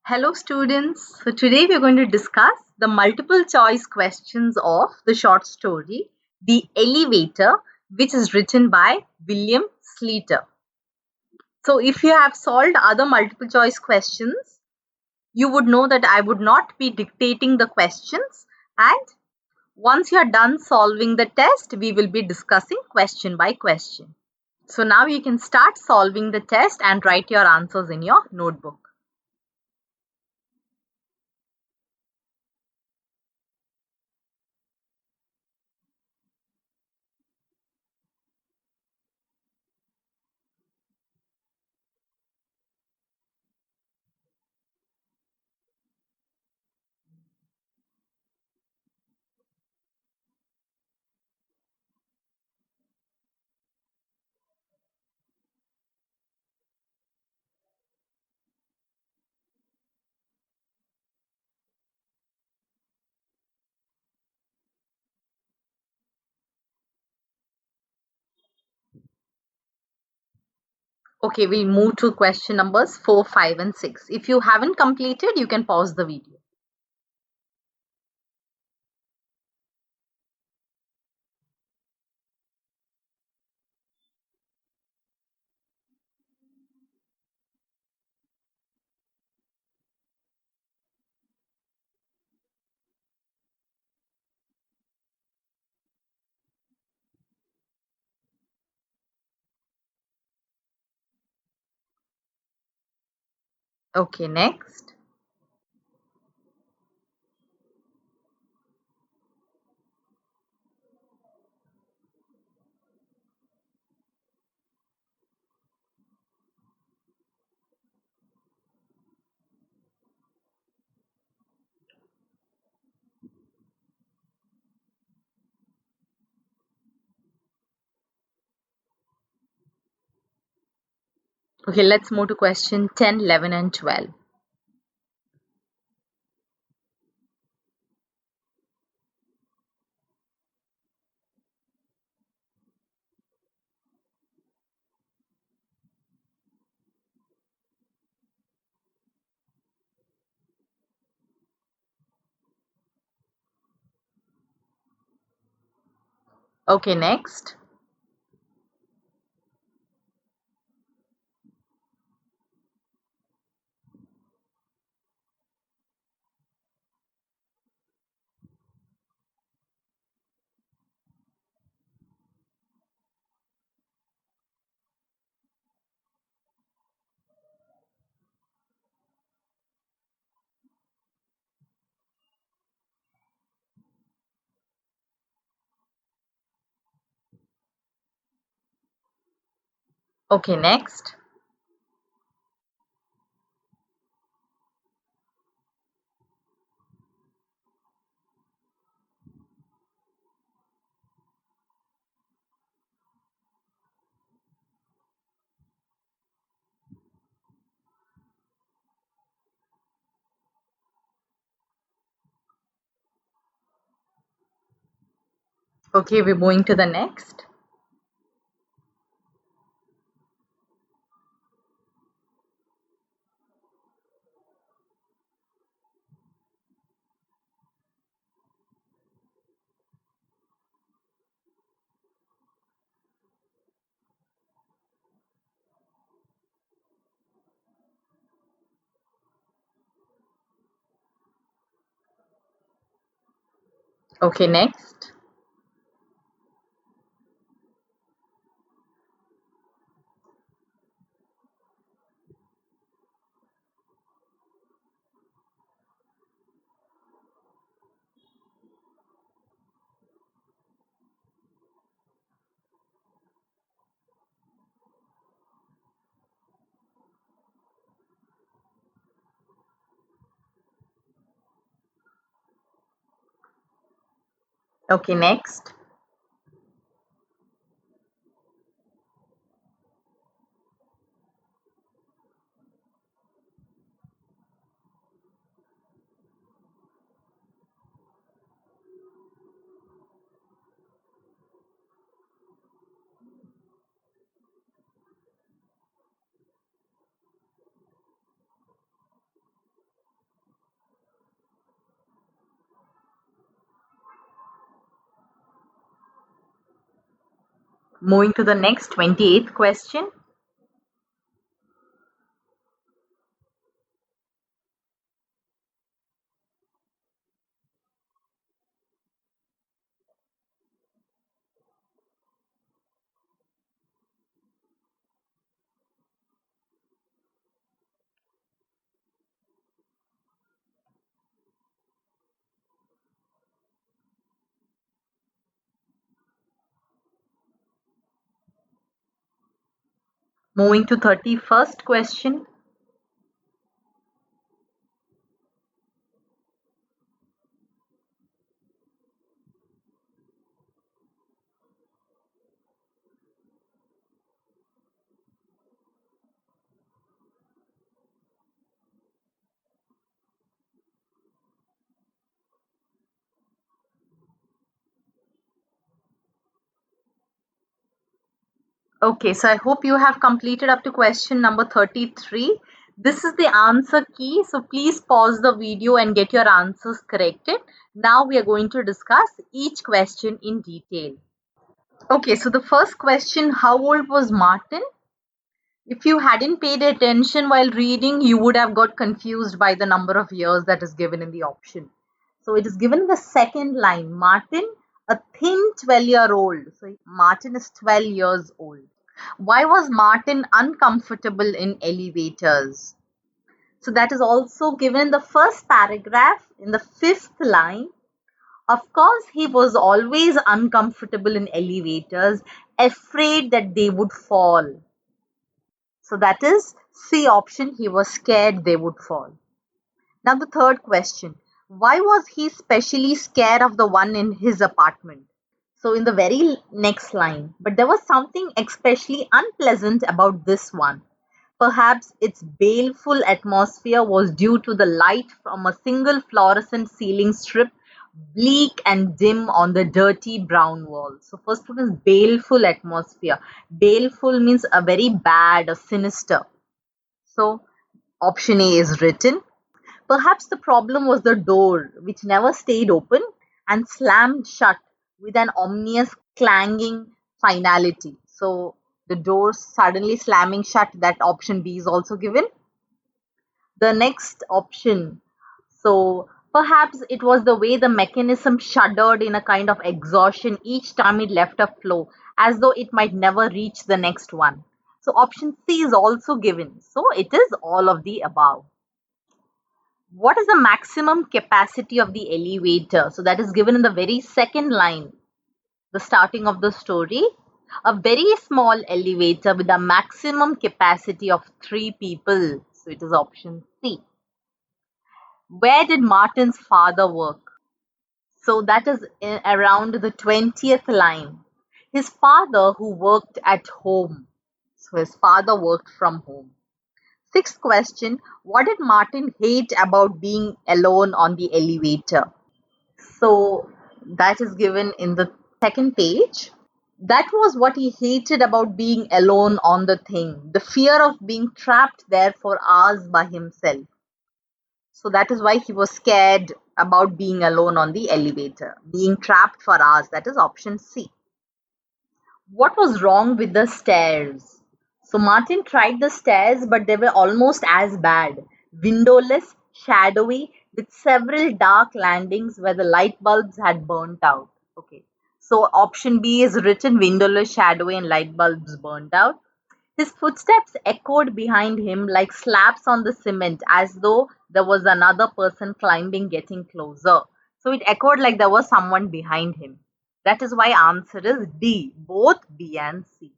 Hello students. So today we are going to discuss the multiple choice questions of the short story The Elevator, which is written by William Sleator. So if you have solved other multiple choice questions, you would know that I would not be dictating the questions, and once you are done solving the test, we will be discussing question by question. So now you can start solving the test and write your answers in your notebook. Okay, we'll move to question numbers 4, 5, and 6. If you haven't completed, you can pause the video. Okay, next. Okay, let's move to question 10, 11, and 12. Okay, next. Okay, next. Okay, we're moving to the next. Okay, next. Okay, next. Moving to the next 28th question. Moving to 31st question. Okay, so I hope you have completed up to question number 33. This is the answer key. So please pause the video and get your answers corrected. Now we are going to discuss each question in detail. Okay, so the first question, how old was Martin? If you hadn't paid attention while reading, you would have got confused by the number of years that is given in the option. So it is given in the second line, Martin, a thin 12-year-old. So Martin is 12 years old. Why was Martin uncomfortable in elevators? So that is also given in the first paragraph in the fifth line. Of course, he was always uncomfortable in elevators, afraid that they would fall. So that is C option, he was scared they would fall. Now the third question, why was he specially scared of the one in his apartment? So in the very next line, but there was something especially unpleasant about this one. Perhaps its baleful atmosphere was due to the light from a single fluorescent ceiling strip, bleak and dim on the dirty brown wall. So first one is baleful atmosphere. Baleful means a very bad or sinister. So option A is written. Perhaps the problem was the door, which never stayed open and slammed shut with an ominous clanging finality. So the door suddenly slamming shut, that option B is also given. The next option, so perhaps it was the way the mechanism shuddered in a kind of exhaustion each time it left a flow, as though it might never reach the next one. So option C is also given. So it is all of the above. What is the maximum capacity of the elevator? So that is given in the very second line, the starting of the story. A very small elevator with a maximum capacity of 3 people. So it is option C. Where did Martin's father work? So that is around the 20th line. His father who worked at home. So his father worked from home. Sixth question, what did Martin hate about being alone on the elevator? So that is given in the second page. That was what he hated about being alone on the thing, the fear of being trapped there for hours by himself. So that is why he was scared about being alone on the elevator, being trapped for hours. That is option C. What was wrong with the stairs? So Martin tried the stairs, but they were almost as bad. Windowless, shadowy, with several dark landings where the light bulbs had burnt out. Okay. So option B is written, windowless, shadowy, and light bulbs burnt out. His footsteps echoed behind him like slaps on the cement, as though there was another person climbing, getting closer. So it echoed like there was someone behind him. That is why answer is D, both B and C.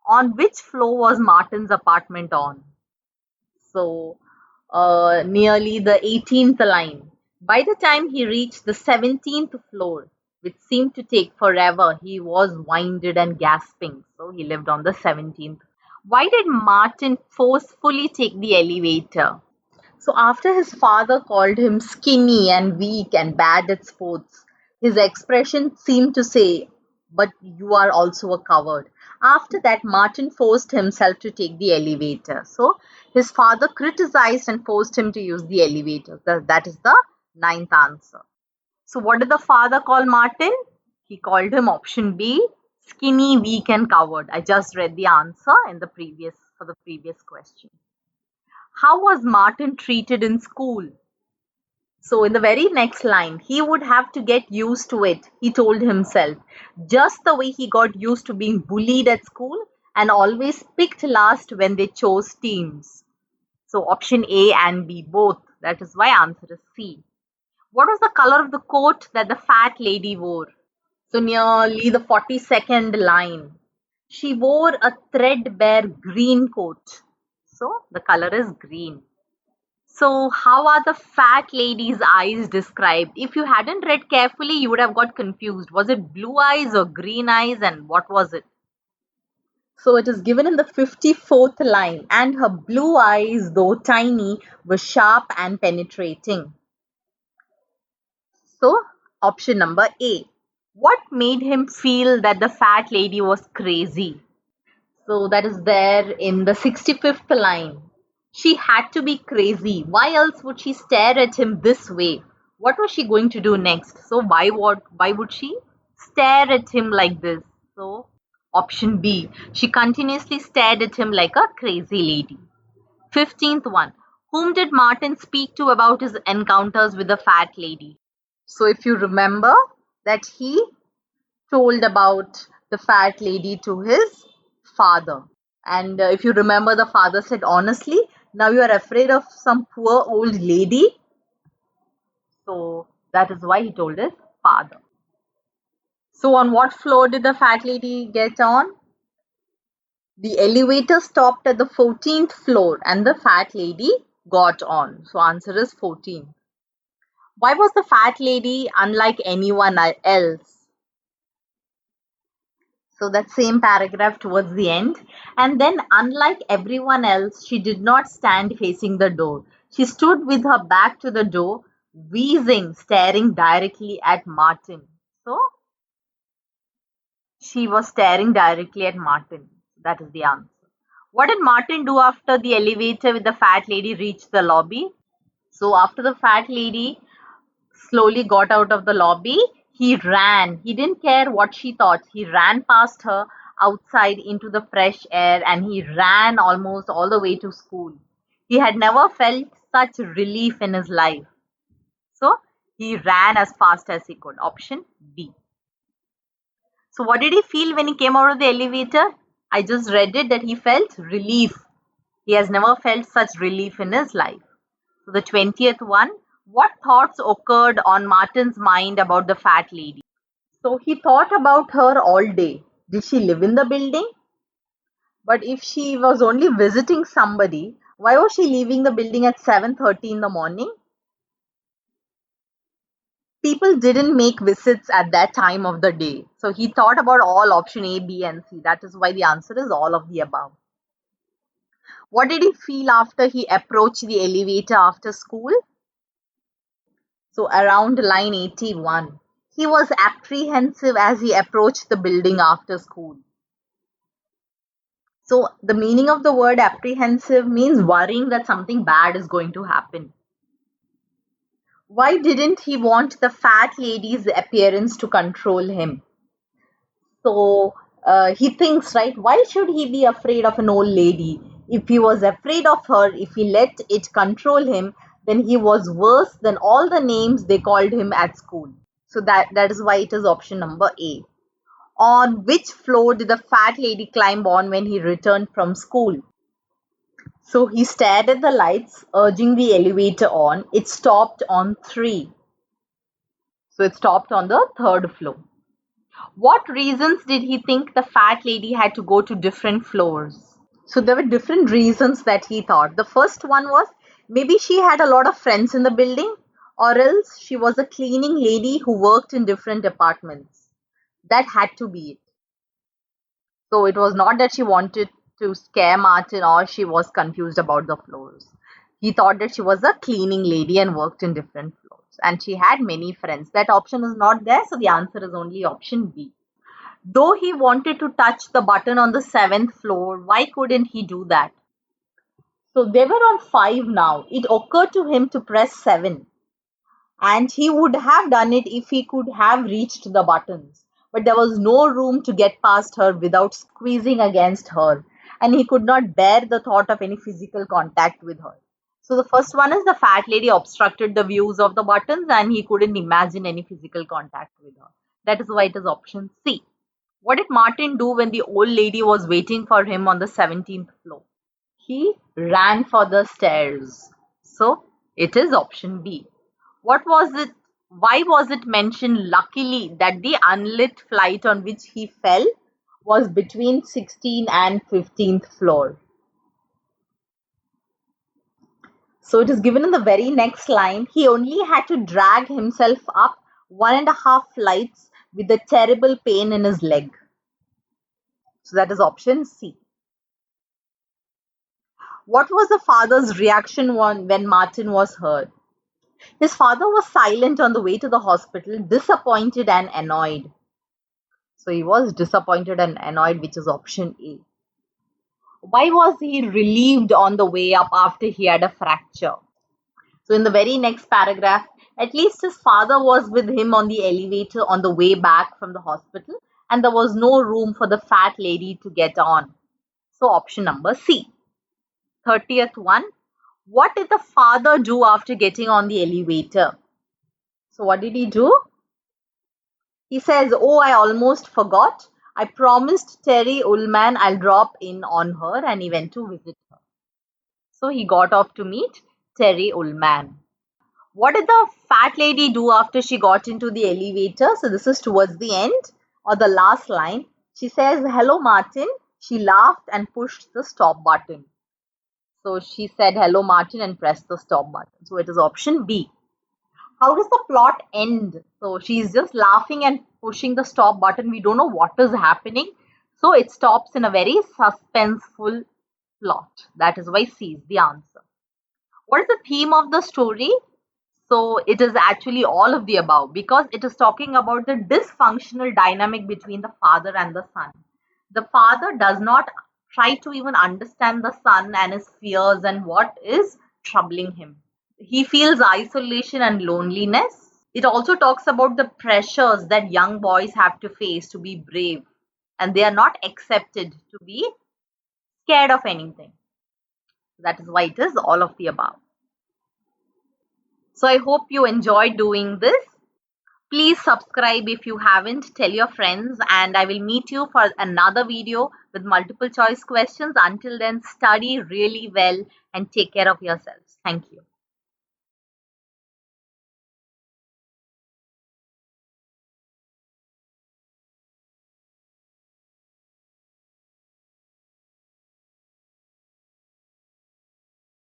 On which floor was Martin's apartment on? So nearly the 18th line. By the time he reached the 17th floor, which seemed to take forever, he was winded and gasping. So he lived on the 17th. Why did Martin forcefully take the elevator? So after his father called him skinny and weak and bad at sports, his expression seemed to say, but you are also a coward. After that, Martin forced himself to take the elevator. So his father criticized and forced him to use the elevator. That is the ninth answer. So what did the father call Martin? He called him option B, Skinny, weak and covered. I just read the answer for the previous question. How was Martin treated in school? So in the very next line, he would have to get used to it, he told himself, just the way he got used to being bullied at school and always picked last when they chose teams. So option A and B both. That is why answer is C. What was the color of the coat that the fat lady wore? So nearly the 42nd line. She wore a threadbare green coat. So the color is green. So how are the fat lady's eyes described? If you hadn't read carefully, you would have got confused. Was it blue eyes or green eyes, and what was it? So it is given in the 54th line, and her blue eyes, though tiny, were sharp and penetrating. So option number A. What made him feel that the fat lady was crazy? So that is there in the 65th line. She had to be crazy. Why else would she stare at him this way? What was she going to do next? So why would she stare at him like this? So option B. She continuously stared at him like a crazy lady. 15th one. Whom did Martin speak to about his encounters with the fat lady? So if you remember that he told about the fat lady to his father. And if you remember, the father said, honestly, now you are afraid of some poor old lady. So that is why he told his father. So on what floor did the fat lady get on? The elevator stopped at the 14th floor and the fat lady got on. So answer is 14. Why was the fat lady unlike anyone else? So that same paragraph towards the end. And then, unlike everyone else, she did not stand facing the door. She stood with her back to the door, wheezing, staring directly at Martin. So she was staring directly at Martin. That is the answer. What did Martin do after the elevator with the fat lady reached the lobby? So after the fat lady slowly got out of the lobby, he ran. He didn't care what she thought. He ran past her outside into the fresh air and he ran almost all the way to school. He had never felt such relief in his life. So he ran as fast as he could. Option B. So what did he feel when he came out of the elevator? I just read it that he felt relief. He has never felt such relief in his life. So the 20th one, what thoughts occurred on Martin's mind about the fat lady? So he thought about her all day. Did she live in the building? But if she was only visiting somebody, why was she leaving the building at 7:30 in the morning? People didn't make visits at that time of the day. So he thought about all option A, B and C. That is why the answer is all of the above. What did he feel after he approached the elevator after school? So around line 81, he was apprehensive as he approached the building after school. So the meaning of the word apprehensive means worrying that something bad is going to happen. Why didn't he want the fat lady's appearance to control him? So he thinks, right, why should he be afraid of an old lady? If he was afraid of her, if he let it control him, then he was worse than all the names they called him at school. So that is why it is option number A. On which floor did the fat lady climb on when he returned from school? So he stared at the lights, urging the elevator on. It stopped on 3. So it stopped on the 3rd floor. What reasons did he think the fat lady had to go to different floors? So there were different reasons that he thought. The first one was maybe she had a lot of friends in the building, or else she was a cleaning lady who worked in different departments. That had to be it. So it was not that she wanted to scare Martin or she was confused about the floors. He thought that she was a cleaning lady and worked in different floors. And she had many friends. That option is not there, so the answer is only option B. Though he wanted to touch the button on the 7th floor, why couldn't he do that? So they were on 5 now. It occurred to him to press 7. And he would have done it if he could have reached the buttons. but there was no room to get past her without squeezing against her, and he could not bear the thought of any physical contact with her. So the first one is the fat lady obstructed the views of the buttons and he couldn't imagine any physical contact with her. That is why it is option C. What did Martin do when the old lady was waiting for him on the 17th floor? He ran for the stairs. So it is option B. What was it? Why was it mentioned luckily that the unlit flight on which he fell was between 16th and 15th floor? So it is given in the very next line. He only had to drag himself up 1.5 flights with a terrible pain in his leg. So that is option C. What was the father's reaction when Martin was hurt? His father was silent on the way to the hospital, disappointed and annoyed. So he was disappointed and annoyed, which is option A. Why was he relieved on the way up after he had a fracture? So in the very next paragraph, at least his father was with him on the elevator on the way back from the hospital, and there was no room for the fat lady to get on. So option number C. 30th one. What did the father do after getting on the elevator? So what did he do? He says, "Oh, I almost forgot. I promised Terry Ullman I'll drop in on her," and he went to visit her. So he got off to meet Terry Ullman. What did the fat lady do after she got into the elevator? So this is towards the end or the last line. She says, "Hello, Martin." She laughed and pushed the stop button. So she said, "Hello, Martin," and pressed the stop button. So it is option B. How does the plot end? So she's just laughing and pushing the stop button. We don't know what is happening. So it stops in a very suspenseful plot. That is why C is the answer. What is the theme of the story? So it is actually all of the above, because it is talking about the dysfunctional dynamic between the father and the son. The father does not try to even understand the son and his fears and what is troubling him. He feels isolation and loneliness. It also talks about the pressures that young boys have to face to be brave, and they are not accepted to be scared of anything. That is why it is all of the above. So I hope you enjoyed doing this. Please subscribe if you haven't, tell your friends, and I will meet you for another video with multiple choice questions. Until then, study really well and take care of yourselves. Thank you.